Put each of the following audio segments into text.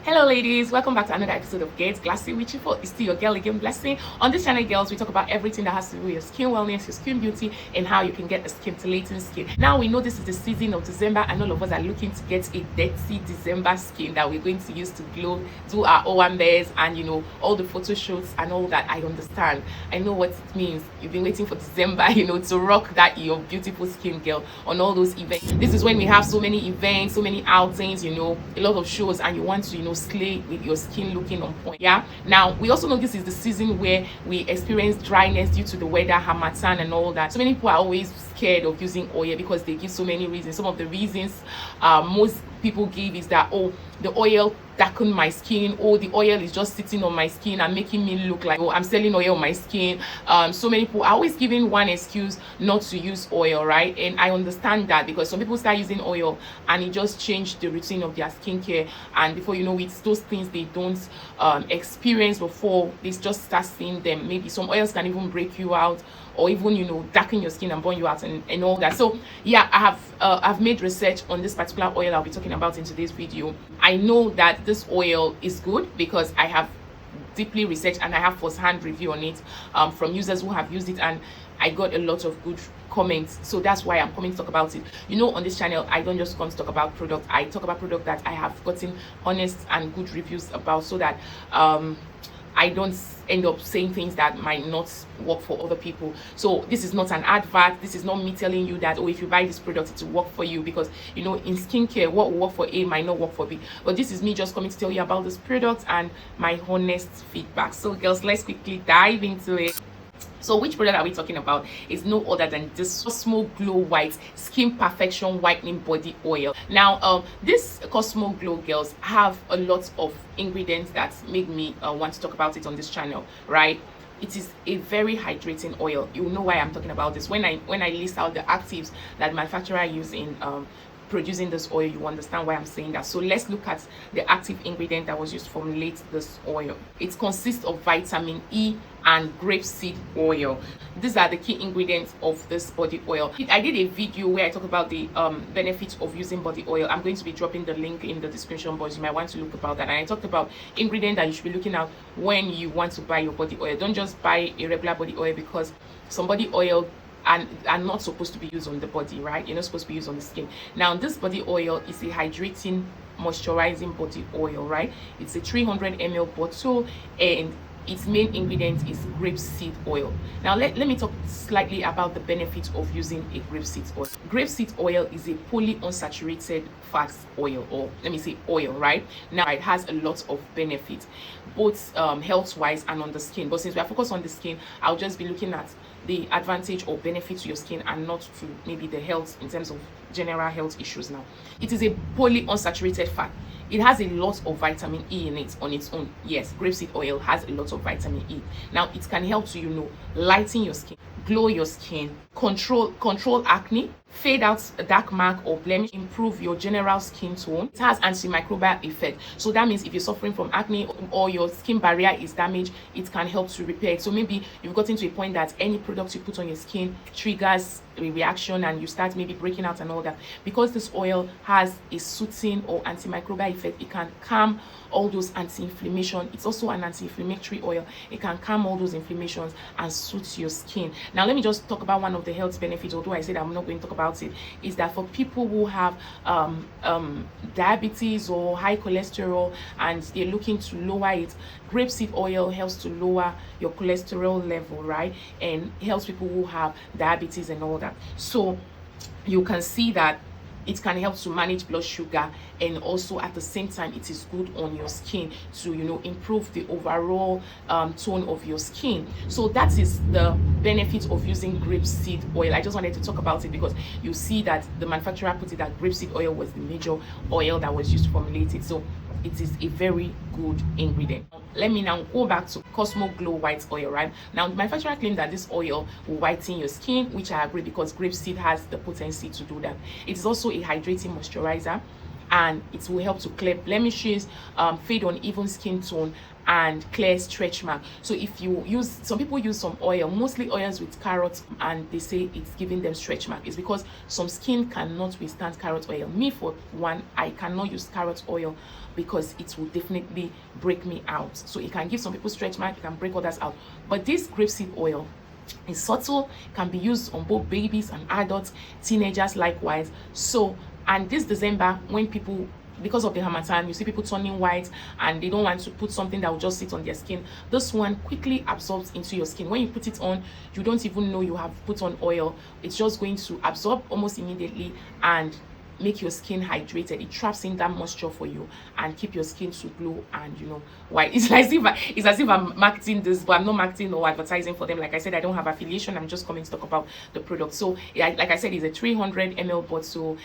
Hello ladies, welcome back to another episode of Get Glassy with you. It's still your girl again, Blessing. On this channel, girls, we talk about everything that has to do with your skin wellness, your skin beauty, and how you can get a scintillating skin. Now we know this is the season of December, and all of us are looking to get a dirty December skin that we're going to use to glow, do our Owambers, and all the photo shoots and all that. I understand. I know what it means. You've been waiting for December, to rock that your beautiful skin, girl, on all those events. This is when we have so many events, so many outings, a lot of shows, and you want to slay with your skin looking on point. Yeah, now we also know this is the season where we experience dryness due to the weather, harmattan and all that. So many people are always scared of using oil because they give so many reasons. Some of the reasons most people give is that, oh, the oil darkened my skin, or the oil is just sitting on my skin and making me look like, oh, I'm selling oil on my skin. So many people are always giving one excuse not to use oil, right? And I understand that, because some people start using oil and it just changed the routine of their skincare, and before you know it, those things they don't experience before, they just start seeing them. Maybe some oils can even break you out, or even darken your skin and burn you out and all that. So yeah, I've made research on this particular oil I'll be talking about in today's video. I know that this oil is good because I have deeply researched and I have first-hand review on it from users who have used it, and I got a lot of good comments. So that's why I'm coming to talk about it. On this channel, I don't just come to talk about product. I talk about product that I have gotten honest and good reviews about, so that I don't end up saying things that might not work for other people. So this is not an advert. This is not me telling you that, oh, if you buy this product, it will work for you, because in skincare, what will work for A might not work for B. But this is me just coming to tell you about this product and my honest feedback. So girls, let's quickly dive into it. So which product are we talking about? Is no other than this COSMO Glow White Skin Perfection Whitening Body Oil. Now this COSMO Glow, girls, have a lot of ingredients that make me want to talk about it on this channel, right? It is a very hydrating oil. You know why I'm talking about this. When I list out the actives that manufacturer use in producing this oil, you understand why I'm saying that. So let's look at the active ingredient that was used to formulate this oil. It consists of vitamin E and grapeseed oil. These are the key ingredients of this body oil. I did a video where I talk about the benefits of using body oil. I'm going to be dropping the link in the description box. You might want to look about that. And I talked about ingredients that you should be looking at when you want to buy your body oil. Don't just buy a regular body oil, because some body oil and are not supposed to be used on the body, right? You're not supposed to be used on the skin. Now this body oil is a hydrating, moisturizing body oil, right? It's a 300 ml bottle, and its main ingredient is grapeseed oil. Now let me talk slightly about the benefits of using a grapeseed oil. Grapeseed oil is a polyunsaturated fat oil, or let me say oil, right? Now it has a lot of benefits, both health-wise and on the skin. But since we are focused on the skin, I'll just be looking at the advantage or benefit to your skin and not to maybe the health in terms of general health issues. Now it is a polyunsaturated fat. It has a lot of vitamin E in it on its own. Yes, grapeseed oil has a lot of vitamin E. Now it can help to lighten your skin, glow your skin, control acne, fade out a dark mark or blemish, improve your general skin tone. It has antimicrobial effect. So that means if you're suffering from acne or your skin barrier is damaged, it can help to repair it. So maybe you've gotten to a point that any product you put on your skin triggers a reaction and you start maybe breaking out and all that. Because this oil has a soothing or antimicrobial effect, it can calm all those anti-inflammation. It's also an anti-inflammatory oil. It can calm all those inflammations and soothe your skin. Now let me just talk about one of the health benefits, although I said I'm not going to talk about it, is that for people who have diabetes or high cholesterol and they're looking to lower it, grapeseed oil helps to lower your cholesterol level, right? And helps people who have diabetes and all that. So you can see that it can help to manage blood sugar, and also at the same time it is good on your skin to improve the overall tone of your skin. So that is the benefit of using grapeseed oil. I just wanted to talk about it because you see that the manufacturer put it that grapeseed oil was the major oil that was used to formulate it. So it is a very good ingredient. Let me now go back to COSMO Glow White Oil, right? Now the manufacturer claimed that this oil will whiten your skin, which I agree, because grapeseed has the potency to do that. It is also a hydrating moisturizer, and it will help to clear blemishes, fade uneven skin tone, and clear stretch mark. So if you use, some people use some oil, mostly oils with carrots, and they say it's giving them stretch mark. It's because some skin cannot withstand carrot oil. Me, for one, I cannot use carrot oil because it will definitely break me out. So it can give some people stretch mark, it can break others out. But this grapeseed oil is subtle, can be used on both babies and adults, teenagers likewise. So, and this December, when people, because of the harmattan, you see people turning white and they don't want to put something that will just sit on their skin, this one quickly absorbs into your skin. When you put it on, you don't even know you have put on oil. It's just going to absorb almost immediately and make your skin hydrated. It traps in that moisture for you and keep your skin to glow and, you know, white. It's as if I'm marketing this, but I'm not marketing or advertising for them. Like I said, I don't have affiliation. I'm just coming to talk about the product. So yeah, like I said, it's a 300 ml bottle.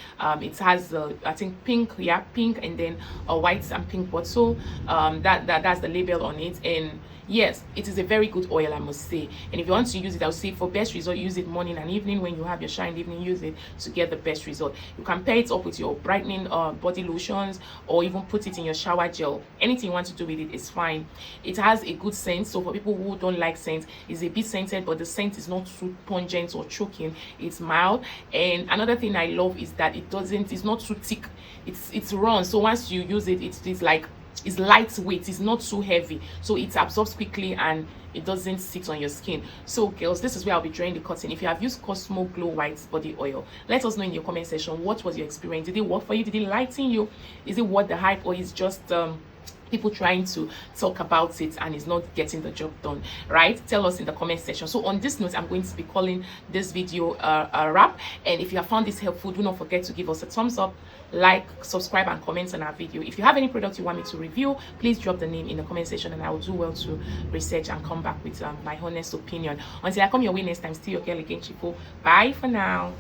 It has I think pink, and then a white and pink bottle. That's the label on it. And yes, it is a very good oil, I must say. And if you want to use it, I would say for best result, use it morning and evening. When you have your shower in the evening, use it to get the best result. You can pair it up with your brightening body lotions, or even put it in your shower gel. Anything you want to do with it is fine. It has a good scent, so for people who don't like scent, it's a bit scented, but the scent is not too pungent or choking. It's mild. And another thing I love is that it's not too thick. It's run, so once you use it, it's like, it's lightweight, it's not too heavy, so it absorbs quickly and it doesn't sit on your skin. So girls, this is where I'll be drawing the curtain. If you have used Cosmo Glow White Body Oil, let us know in your comment section, what was your experience? Did it work for you? Did it lighten you? Is it worth the hype, or is just people trying to talk about it and it's not getting the job done? Right, tell us in the comment section. So on this note, I'm going to be calling this video a wrap. And if you have found this helpful, do not forget to give us a thumbs up, like, subscribe, and comment on our video. If you have any product you want me to review, please drop the name in the comment section and I will do well to research and come back with my honest opinion. Until I come your way next time, still your girl again, Chico. Bye for now.